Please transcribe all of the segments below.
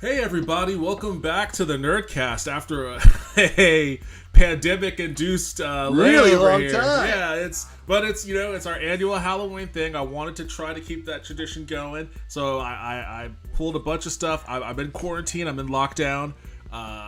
Hey everybody, welcome back to the Nerdcast after a pandemic-induced Really layover long here. time. Yeah, it's our annual Halloween thing. I wanted to try to keep that tradition going, so I pulled a bunch of stuff. I'm in quarantine. I'm in lockdown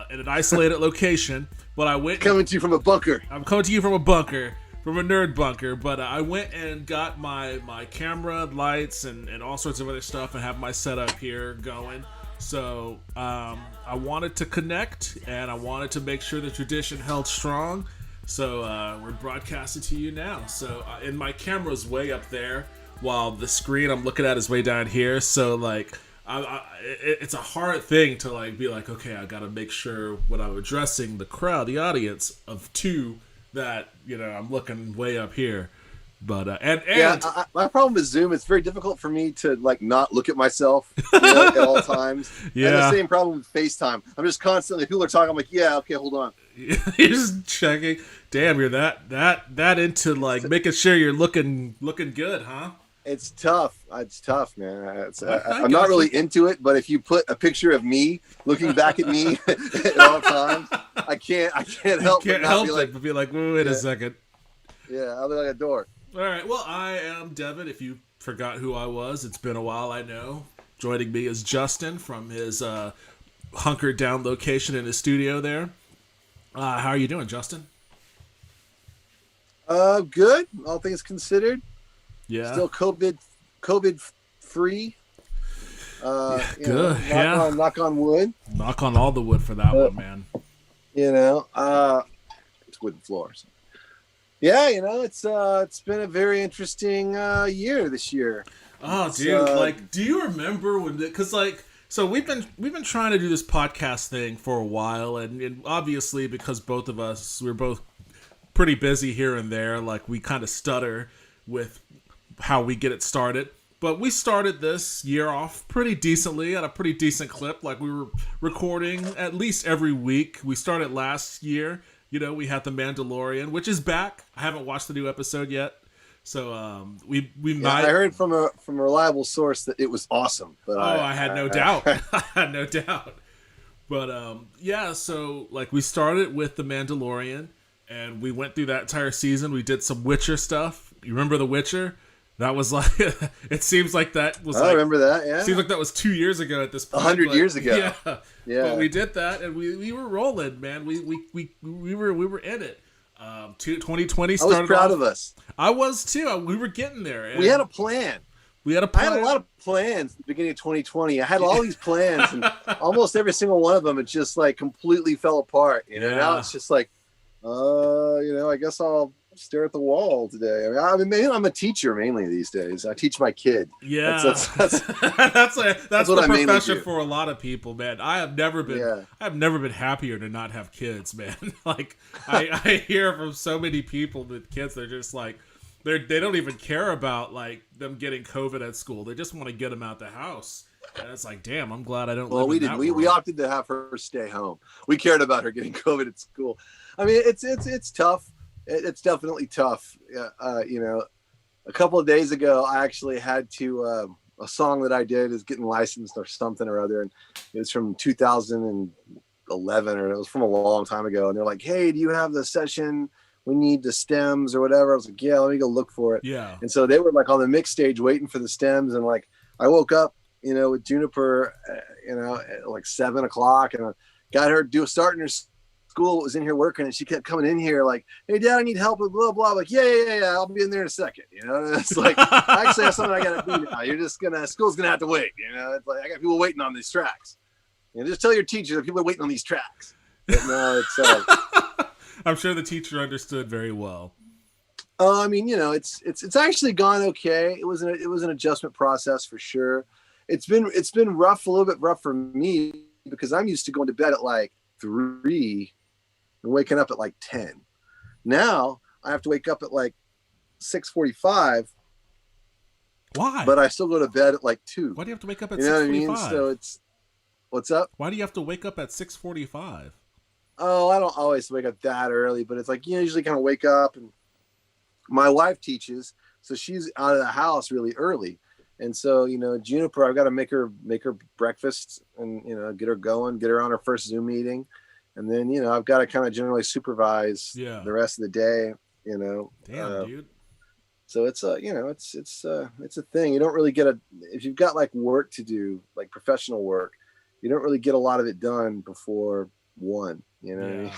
in an isolated location, but I went. Coming to you from a bunker. I'm coming to you from a bunker. From a nerd bunker, but I went and got my camera, lights, and all sorts of other stuff, and have my setup here going. So I wanted to connect, and I wanted to make sure the tradition held strong. So we're broadcasting to you now. So and my camera's way up there, while the screen I'm looking at is way down here. So like, it's a hard thing to like be like, okay, I got to make sure when I'm addressing the crowd, the audience of two, that I'm looking way up here. But and Yeah, my problem with Zoom, it's very difficult for me to like not look at myself at all times. Yeah. And the same problem with FaceTime. I'm just constantly, people are talking, I'm like, yeah, okay, hold on. You're just checking. Damn, you're that into like making sure you're looking good, huh? It's tough. It's tough, man. I'm not really into it, but if you put a picture of me looking back at me at all times, I can't help but be like, wait a second. Yeah, I'll be like a door. All right. Well, I am Devin. If you forgot who I was, it's been a while, I know. Joining me is Justin from his hunkered down location in his studio there. How are you doing, Justin? Good. All things considered. Yeah. Still COVID free. Good. Knock on wood. Knock on all the wood for that one, man. It's wooden floors. Yeah, it's been a very interesting year this year. Oh, dude, do you remember when? Because so we've been trying to do this podcast thing for a while, and obviously because both of us we're both pretty busy here and there, like we kind of stutter with how we get it started. But we started this year off pretty decently at a pretty decent clip. Like we were recording at least every week. We started last year. We had The Mandalorian, which is back. I haven't watched the new episode yet, so we might. I heard from a reliable source that it was awesome. But I had no doubt. I had no doubt. But so like we started with The Mandalorian, and we went through that entire season. We did some Witcher stuff. You remember The Witcher? That was like, it seems like that was. I remember that. Yeah, seems like that was 2 years ago at this point. 100 years ago. Yeah. But we did that, and we were rolling, man. We were in it. 2020 started. I was proud of us. I was too. We were getting there. And we had a plan. I had a lot of plans at the beginning of 2020. I had all these plans, and almost every single one of them, it just like completely fell apart. Now it's just like, I guess I'll stare at the wall today. I'm a teacher mainly these days. I teach my kid. Yeah, that's that's what the I profession for a lot of people, man. I have never been happier to not have kids, man. Like I hear from so many people that kids, they're just like they don't even care about like them getting COVID at school. They just want to get them out the house. And it's like, damn, I'm glad I don't. Well, live we opted to have her stay home. We cared about her getting COVID at school. I mean, it's tough. It's definitely tough. A couple of days ago, I actually had to, a song that I did is getting licensed or something or other. And it was from 2011 or it was from a long time ago. And they're like, hey, do you have the session? We need the stems or whatever. I was like, yeah, let me go look for it. Yeah. And so they were like on the mix stage waiting for the stems. And like, I woke up, with Juniper, at like 7:00 and I got her starting her school, was in here working, and she kept coming in here like, hey Dad, I need help with blah blah. I'm like, yeah, I'll be in there in a second. And it's like, I actually have something I gotta do now. School's gonna have to wait. It's like I got people waiting on these tracks. Just tell your teacher that people are waiting on these tracks. But no, it's I'm sure the teacher understood very well. It's actually gone okay. It was an adjustment process for sure. It's been rough, a little bit rough for me because I'm used to going to bed at like 3 and waking up at like 10. Now I have to wake up at like 6:45. Why? But I still go to bed at like 2. Why do you have to wake up at 6:45? You know what I mean? So it's, what's up? Why do you have to wake up at 6:45? Oh, I don't always wake up that early, but it's like, usually kind of wake up, and my wife teaches, so she's out of the house really early. And so, Juniper, I've got to make her breakfast and, get her going, get her on her first Zoom meeting. And then, I've got to kind of generally supervise the rest of the day, Damn, dude. So it's it's a thing. You don't really get if you've got like work to do, like professional work, you don't really get a lot of it done before 1, what I mean?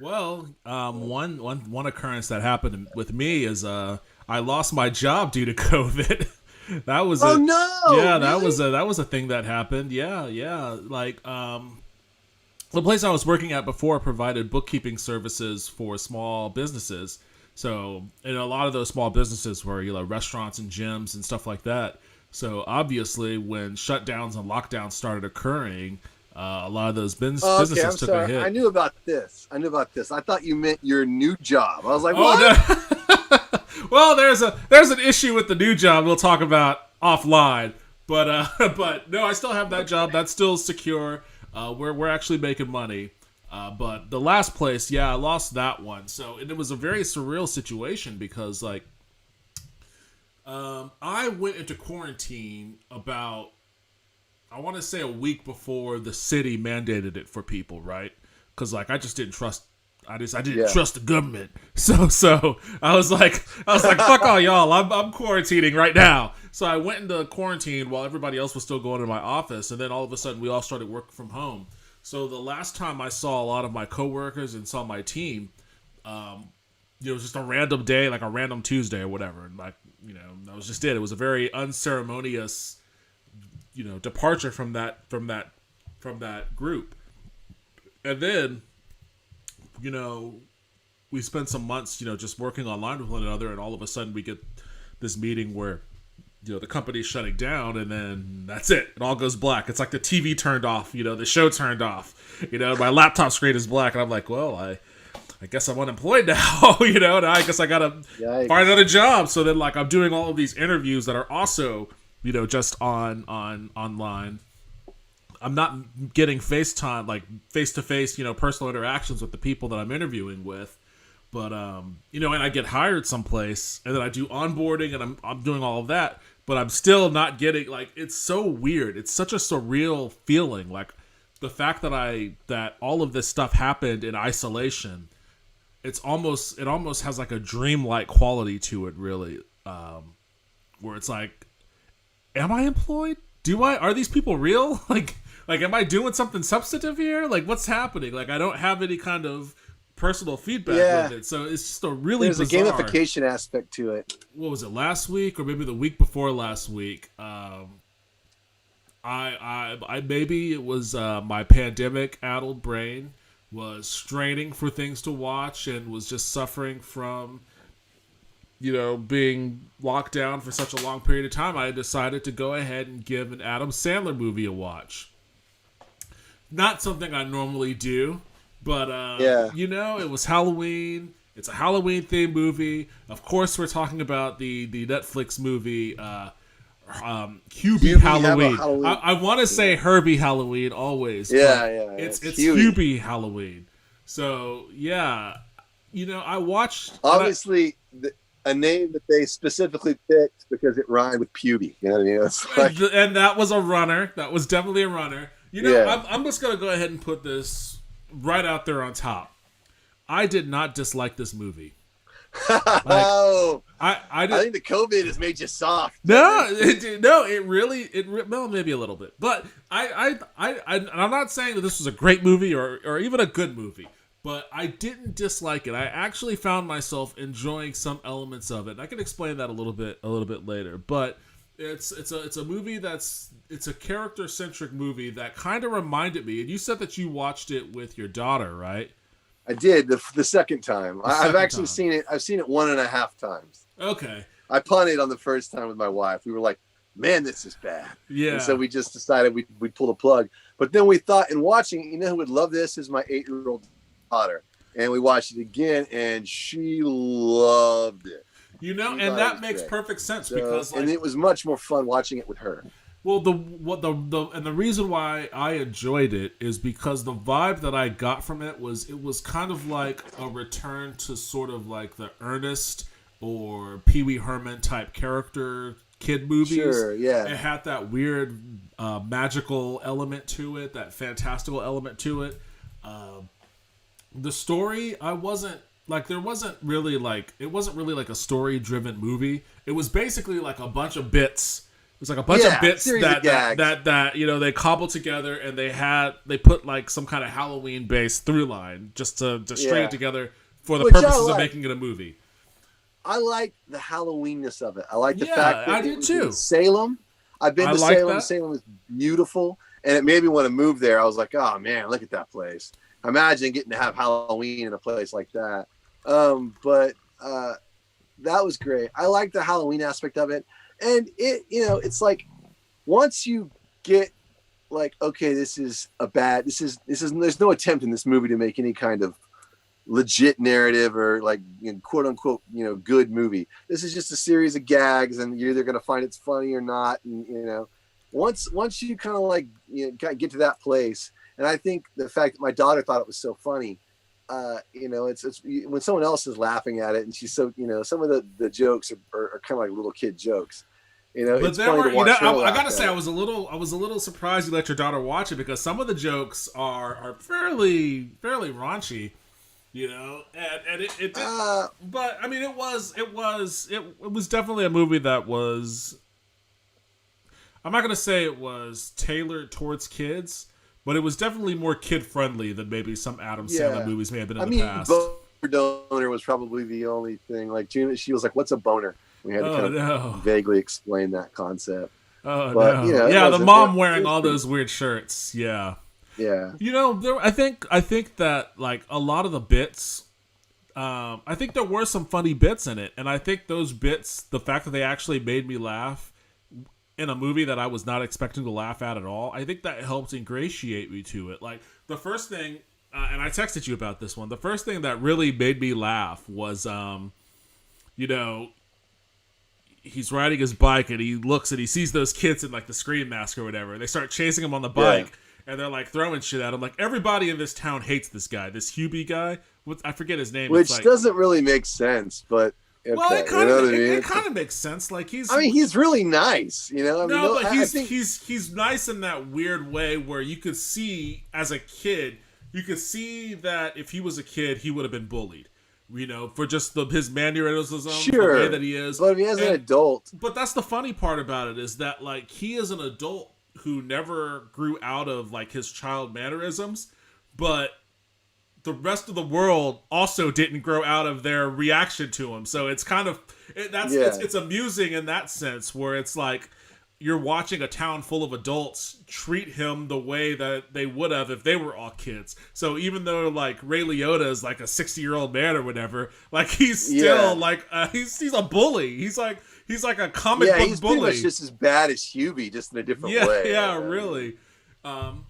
Well, one occurrence that happened with me is I lost my job due to COVID. That was that was a thing that happened. Yeah. Like the place I was working at before provided bookkeeping services for small businesses. So, and a lot of those small businesses were restaurants and gyms and stuff like that. So obviously, when shutdowns and lockdowns started occurring, a lot of those businesses took a hit. I knew about this. I thought you meant your new job. I was like, what? Oh, no. Well, there's an issue with the new job we'll talk about offline. But no, I still have that job. That's still secure. We're actually making money. But the last place, I lost that one. So it was a very surreal situation because I went into quarantine about, I want to say a week before the city mandated it for people, right? Because I just didn't trust. I didn't trust the government. So I was like, fuck all y'all. I'm quarantining right now. So I went into quarantine while everybody else was still going to my office, and then all of a sudden we all started working from home. So the last time I saw a lot of my coworkers and saw my team, it was just a random day, like a random Tuesday or whatever, and that was just it. It was a very unceremonious, departure from that group. And then, we spent some months, just working online with one another, and all of a sudden we get this meeting where, the company's shutting down, and then that's it. It all goes black. It's like the TV turned off, the show turned off. My laptop screen is black, and I'm like, well, I guess I'm unemployed now, and I guess I gotta find another job. So then, I'm doing all of these interviews that are also, just online. I'm not getting FaceTime, like face-to-face, personal interactions with the people that I'm interviewing with. But, and I get hired someplace, and then I do onboarding, and I'm doing all of that, but I'm still not getting, it's so weird. It's such a surreal feeling. The fact that all of this stuff happened in isolation, it almost has a dreamlike quality to it, really, where it's am I employed? Are these people real? Am I doing something substantive here? What's happening? I don't have any kind of personal feedback with it, so it's just a really There's bizarre. A gamification aspect to it. What was it, last week or maybe the week before last week? I maybe it was my pandemic-addled brain was straining for things to watch and was just suffering from being locked down for such a long period of time. I decided to go ahead and give an Adam Sandler movie a watch. Not something I normally do. But, it was Halloween. It's a Halloween-themed movie. Of course, we're talking about the Netflix movie, Hubie Halloween. I want to say Herbie Halloween always. It's Hubie Halloween. So, I watched... Obviously, a name that they specifically picked because it rhymed with puby. You know what I mean? And that was a runner. That was definitely a runner. I'm just going to go ahead and put this right out there on top. I did not dislike this movie. I think the COVID has made you soft. No, well, maybe a little bit. But I'm not saying that this was a great movie or even a good movie. But I didn't dislike it. I actually found myself enjoying some elements of it. I can explain that a little bit later. But it's a movie it's a character-centric movie that kind of reminded me. And you said that you watched it with your daughter, right? I did the second time. I've actually seen it. I've seen it 1.5 times. Okay. I punted on the first time with my wife. We were like, man, this is bad. Yeah. And so we just decided we'd pull the plug. But then we thought, in watching, who would love this is my 8-year-old daughter. And we watched it again, and she loved it. And that makes perfect sense because, and it was much more fun watching it with her. Well, the reason why I enjoyed it is because the vibe that I got from it was kind of like a return to sort of like the Ernest or Pee Wee Herman type character kid movies. Sure, yeah. It had that weird magical element to it, that fantastical element to it. The story, I wasn't like, there wasn't really like, it wasn't really like a story driven movie. It was basically like a bunch of bits. It was like a bunch of bits that you know, they cobbled together, and they put like some kind of Halloween based through line just to string it together for the purposes of making it a movie. I like the Halloweenness of it. I like the fact that I do too. Salem. I've been to Salem. Salem is beautiful, and it made me want to move there. I was like, oh man, look at that place. Imagine getting to have Halloween in a place like that. But that was great. I like the Halloween aspect of it. And it, you know, it's like, once you get like, okay, there's no attempt in this movie to make any kind of legit narrative or like, you know, quote unquote, you know, good movie. This is just a series of gags, and you're either going to find it's funny or not. And, you know, once you kind of like, you know, kind of get to that place. And I think the fact that my daughter thought it was so funny, you know, it's when someone else is laughing at it, and she's so, you know, some of the jokes are kind of like little kid jokes, you know. But then I gotta say, I was a little surprised you let your daughter watch it, because some of the jokes are fairly raunchy, you know, and it did, but I mean, it was definitely a movie that was, I'm not gonna say it was tailored towards kids, but it was definitely more kid-friendly than maybe some Adam Sandler movies may have been in the past. Boner was probably the only thing. Like, she was like, what's a boner? We had to kind of vaguely explain that concept. Oh, but, no. You know, yeah, the mom wearing all those weird shirts. Yeah. Yeah. You know, I think that, like, a lot of the bits, I think there were some funny bits in it. And I think those bits, the fact that they actually made me laugh in a movie that I was not expecting to laugh at all, I think that helped ingratiate me to it. Like, the first thing, and I texted you about this one, the first thing that really made me laugh was, you know, he's riding his bike, and he looks and he sees those kids in like the Scream mask or whatever. They start chasing him on the bike, and they're like throwing shit at him. Like, everybody in this town hates this guy, this Hubie guy. I forget his name. Which doesn't really make sense, but okay, well, it kind of makes sense. Like, he's really nice, you know. He's nice in that weird way where you could see, as a kid, you could see that if he was a kid, he would have been bullied, you know, for just his mannerisms, the way that he is. But as an adult. But that's the funny part about it, is that, like, he is an adult who never grew out of, like, his child mannerisms, but the rest of the world also didn't grow out of their reaction to him. So it's kind of, it's amusing in that sense, where it's like, you're watching a town full of adults treat him the way that they would have if they were all kids. So even though, like, Ray Liotta is like a 60-year-old man or whatever, like, he's still like he's a bully. He's like a comic book he's bully. Pretty much just as bad as Hubie, just in a different way. Yeah, really.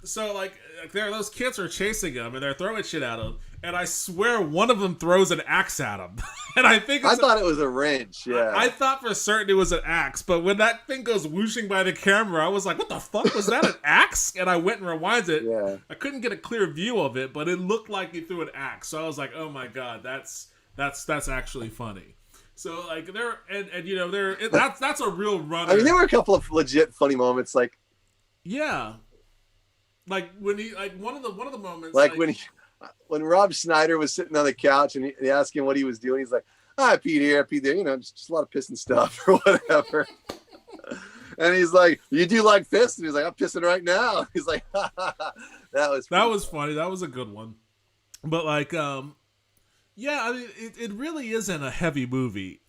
So like those kids are chasing him, and they're throwing shit at him, and I swear one of them throws an axe at him. And I thought it was a wrench. Yeah, I thought for certain it was an axe, but when that thing goes whooshing by the camera, I was like, "What the fuck was that? An axe?" And I went and rewinded it. Yeah, I couldn't get a clear view of it, but it looked like he threw an axe. So I was like, "Oh my god, that's actually funny." So like you know, that's a real runner. I mean, there were a couple of legit funny moments, like like when he one of the moments, like when Rob Schneider was sitting on the couch and he asked him what he was doing, he's like, I peed here, I peed there, you know, just a lot of pissing stuff or whatever. And he's like, you do like piss? And he's like, I'm pissing right now. He's like, that was funny. That was a good one. But like, yeah, I mean, it really isn't a heavy movie.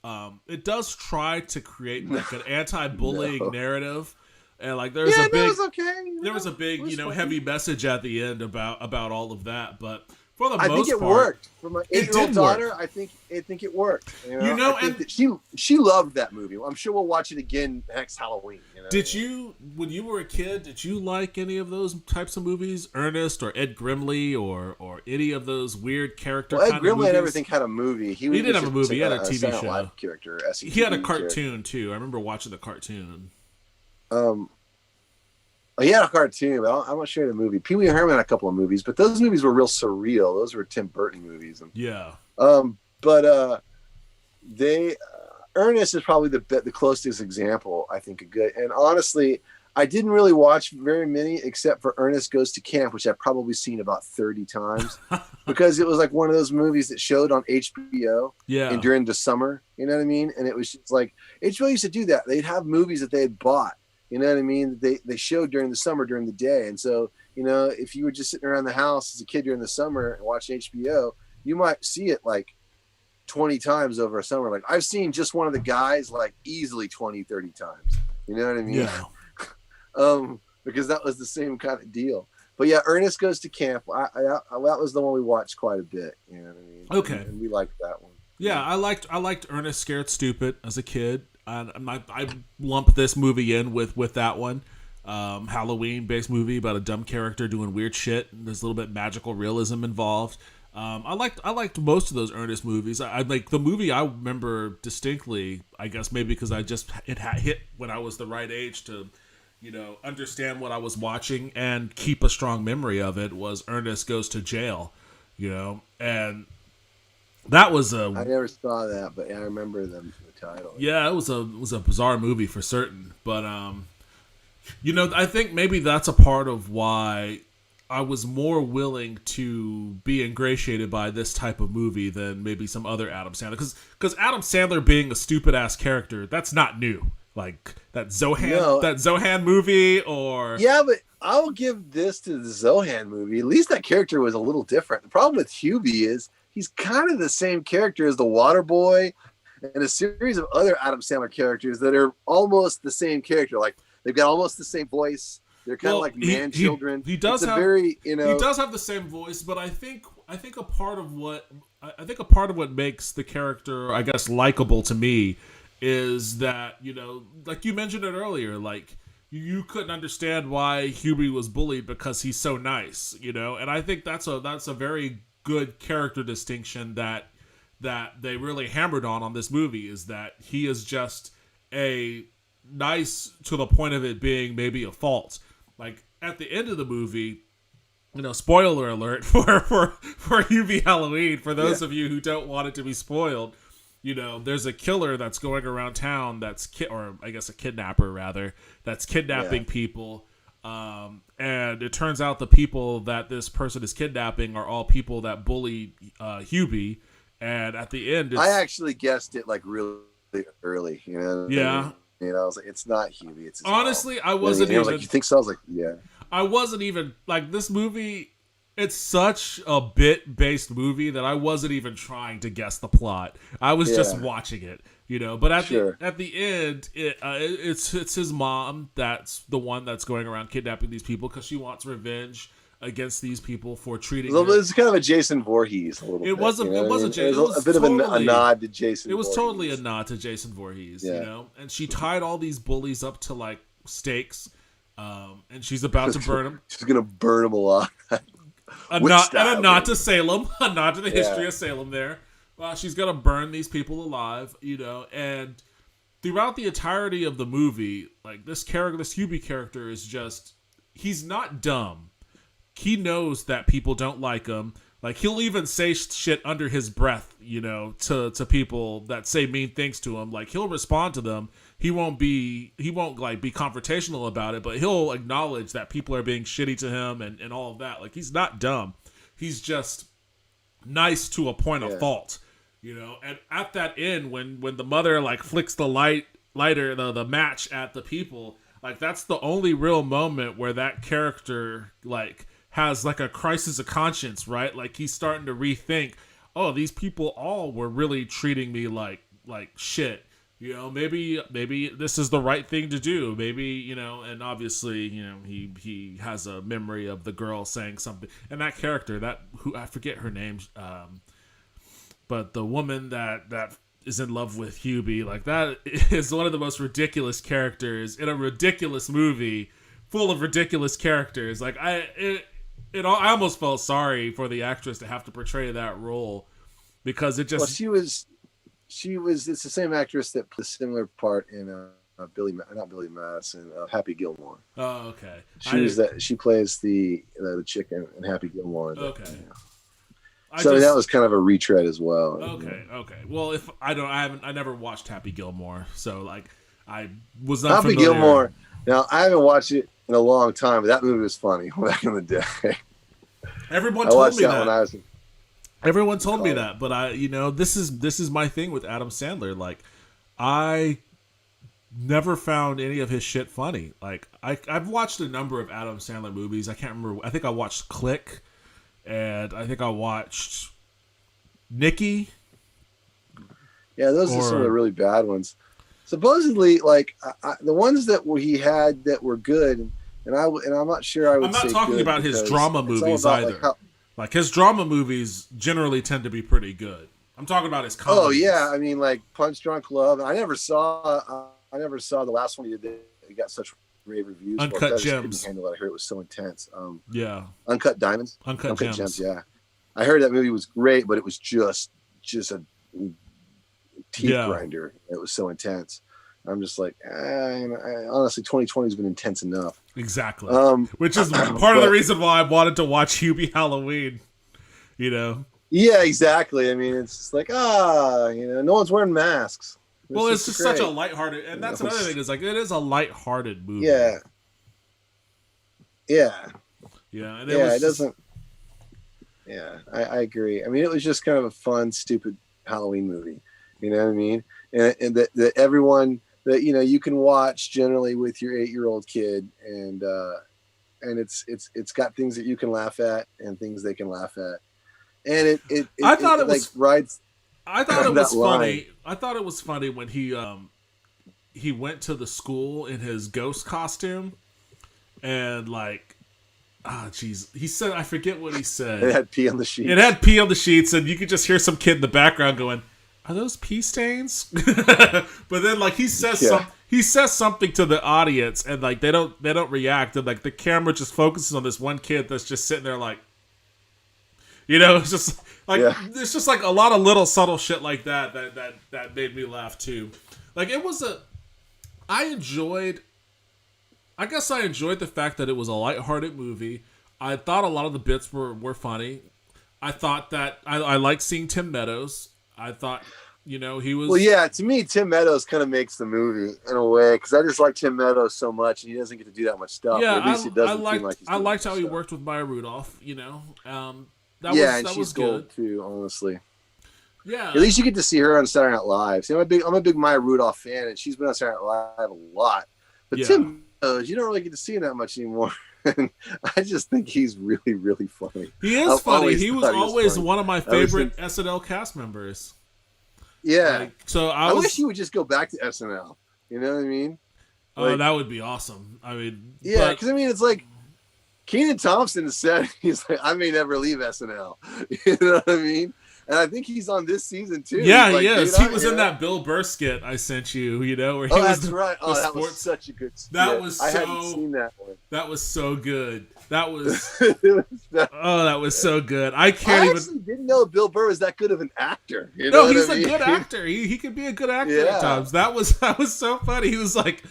It does try to create like an anti-bullying narrative. And like there was a big, you know, heavy message at the end about all of that, but for the most part, I think it worked. For my 8-year-old daughter, I think it worked. You know, and that she loved that movie. I'm sure we'll watch it again next Halloween. You know? Did you, when you were a kid, did you like any of those types of movies, Ernest or Ed Grimley or any of those weird character? Well, Ed Grimley, I never think had a movie. He didn't have a movie. He had a TV show. Character. He had a cartoon too. I remember watching the cartoon. He had a cartoon, but I'm not sure the movie. Pee Wee Herman had a couple of movies, but those movies were real surreal. Those were Tim Burton movies. And, yeah. But they, Ernest is probably the closest example, I think, a good. And honestly, I didn't really watch very many except for Ernest Goes to Camp, which I've probably seen about 30 times because it was like one of those movies that showed on HBO and during the summer, you know what I mean? And it was just like, HBO used to do that. They'd have movies that they had bought, you know what I mean? They showed during the summer, during the day. And so, you know, if you were just sitting around the house as a kid during the summer and watching HBO, you might see it like 20 times over a summer. Like I've seen Just One of the Guys like easily 20, 30 times. You know what I mean? Yeah. Because that was the same kind of deal. But yeah, Ernest Goes to Camp. That was the one we watched quite a bit. You know what I mean? Okay. And we liked that one. Yeah, I liked Ernest Scared Stupid as a kid. And I lumped this movie in with that one. Halloween based movie about a dumb character doing weird shit. There's a little bit magical realism involved. I liked most of those Ernest movies. I like the movie I remember distinctly. I guess maybe because it hit when I was the right age to, you know, understand what I was watching and keep a strong memory of it. Was Ernest Goes to Jail, you know, and that was I never saw that, but I remember the title. Yeah, it was a bizarre movie for certain, but you know, I think maybe that's a part of why I was more willing to be ingratiated by this type of movie than maybe some other Adam Sandler. Because Adam Sandler being a stupid-ass character, that's not new. Like, that Zohan movie or... Yeah, but I'll give this to the Zohan movie. At least that character was a little different. The problem with Hubie is he's kind of the same character as the Water Boy and a series of other Adam Sandler characters that are almost the same character. Like, they've got almost the same voice. They're kind of like children. He does have he does have the same voice, but I think a part of what makes the character, I guess, likable to me is that, you know, like you mentioned it earlier, like you couldn't understand why Hubie was bullied because he's so nice, you know, and I think that's a very good character distinction that they really hammered on this movie, is that he is just a nice to the point of it being maybe a fault. Like at the end of the movie, you know, spoiler alert for Hubie Halloween, for those of you who don't want it to be spoiled, you know, there's a killer that's going around town or I guess a kidnapper rather, that's kidnapping people. And it turns out the people that this person is kidnapping are all people that bully Hubie. And at the end, I actually guessed it like really early, you know? Yeah. You know, I was like, it's not Hubie. It's honestly, mom. I wasn't even. I was like, you think so? I was like, yeah. I wasn't even like this movie. It's such a bit-based movie that I wasn't even trying to guess the plot. I was just watching it, you know. But at the end, it's his mom that's the one that's going around kidnapping these people because she wants revenge against these people for treating. It's kind of a Jason Voorhees. A little. It was a bit of a nod to Jason. It was Voorhees. Totally a nod to Jason Voorhees, you know. And she tied all these bullies up to like stakes, and she's about to burn them. She's gonna burn them alive. A nod to Salem, a nod to the history of Salem. There, she's gonna burn these people alive, you know. And throughout the entirety of the movie, like this Hubie character is just—he's not dumb. He knows that people don't like him. Like, he'll even say shit under his breath, you know, to people that say mean things to him. Like, he'll respond to them. He won't like be confrontational about it, but he'll acknowledge that people are being shitty to him and all of that. Like, he's not dumb. He's just nice to a point of fault, you know. And at that end, when the mother like flicks the lighter, the match at the people, like that's the only real moment where that character like has like a crisis of conscience, right? Like he's starting to rethink, oh, these people all were really treating me like shit. You know, maybe this is the right thing to do. Maybe, you know, and obviously, you know, he has a memory of the girl saying something. And that character, who I forget her name, but the woman that is in love with Hubie, like that is one of the most ridiculous characters in a ridiculous movie full of ridiculous characters. Like I almost felt sorry for the actress to have to portray that role because it just. Well, she was. It's the same actress that played a similar part in not Billy Madison, Happy Gilmore. Oh, okay. She plays the chick in Happy Gilmore. Okay. That was kind of a retread as well. Okay. Well, if I never watched Happy Gilmore, so like I was not familiar. Happy Gilmore. Now I haven't watched it in a long time, but that movie was funny back in the day. Everyone told me that. When I was Everyone told me that, but this is my thing with Adam Sandler. Like, I never found any of his shit funny. Like, I've watched a number of Adam Sandler movies. I can't remember. I think I watched Click, and I think I watched Nicky. Yeah, those are some of the really bad ones. Supposedly, like the ones that he had that were good, and I'm not sure I would. I'm not say talking about his drama movies either. Like his drama movies generally tend to be pretty good. I'm talking about his comedies. Oh yeah, I mean like Punch Drunk Love. I never saw the last one he did. He got such rave reviews. Uncut Gems. I couldn't handle it. I heard it was so intense. Yeah. Uncut Diamonds. Uncut Gems. Yeah. I heard that movie was great, but it was just a teeth grinder. It was so intense. I'm just like, honestly, 2020 has been intense enough. Exactly. Which is part of the reason why I wanted to watch Hubie Halloween. Yeah, exactly. I mean, it's just like, no one's wearing masks. Well, it's just such a lighthearted, and that's another thing is like it is a lighthearted movie. Yeah. And it doesn't. Yeah, I agree. I mean, it was just kind of a fun, stupid Halloween movie. You know what I mean? And that everyone that you can watch generally with your 8-year-old kid, and it's got things that you can laugh at and things they can laugh at, and I thought it was funny. I thought it was funny when he went to the school in his ghost costume, and like, he said, I forget what he said. It had pee on the sheets. It had pee on the sheets, and you could just hear some kid in the background going, "Are those pee stains?" But then, like, he says something to the audience, and like they don't react, and like the camera just focuses on this one kid that's just sitting there, like, it's just like it's just like a lot of little subtle shit like that made me laugh too. Like I guess I enjoyed the fact that it was a lighthearted movie. I thought a lot of the bits were funny. I thought that I liked seeing Tim Meadows. I thought, he was... Well, yeah, to me, Tim Meadows kind of makes the movie in a way, because I just like Tim Meadows so much, and he doesn't get to do that much stuff. Yeah, at least he doesn't seem like he's I liked how he worked with Maya Rudolph, That she's was gold good too, honestly. Yeah. At least you get to see her on Saturday Night Live. See, I'm a big Maya Rudolph fan, and she's been on Saturday Night Live a lot. But Tim Meadows, you don't really get to see him that much anymore. And I just think he's really, really funny. He is funny. He was always one of my favorite SNL cast members. Yeah. So I wish he would just go back to SNL. You know what I mean? Oh, that would be awesome. I mean, yeah, because I mean, it's like Kenan Thompson said he's like, I may never leave SNL. You know what I mean? And I think he's on this season too. Yeah, he is. He was in that Bill Burr skit I sent you. Where he was that's right. Oh, that was such a good skit. I hadn't seen that one. That was so good. That was that was so good. I actually didn't know Bill Burr was that good of an actor. He's a good actor. He could be a good actor at times. That was so funny. He was like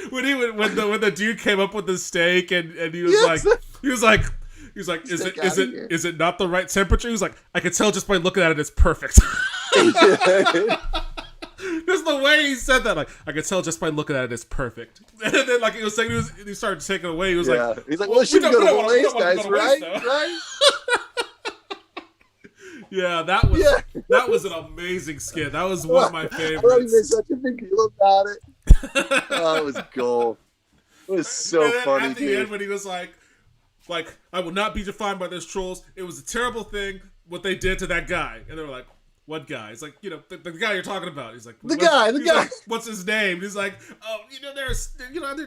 when the dude came up with the steak and he was like, is it not the right temperature? He was like, I could tell just by looking at it, it's perfect. Just the way he said that, like, I could tell just by looking at it, it's perfect. And then, like, he was saying, he started taking it away. He was like, well, she can go to waste, guys, right? Yeah, that was an amazing skit. That was one of my favorites. I made such a big deal about it. Oh, it was gold. It was so funny, at the end when he was like, I will not be defined by those trolls. It was a terrible thing what they did to that guy. And they were like, what guy? He's like, the guy you're talking about. He's like, the guy. Like, what's his name? He's like, oh, there's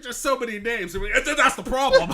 just so many names. And that's the problem.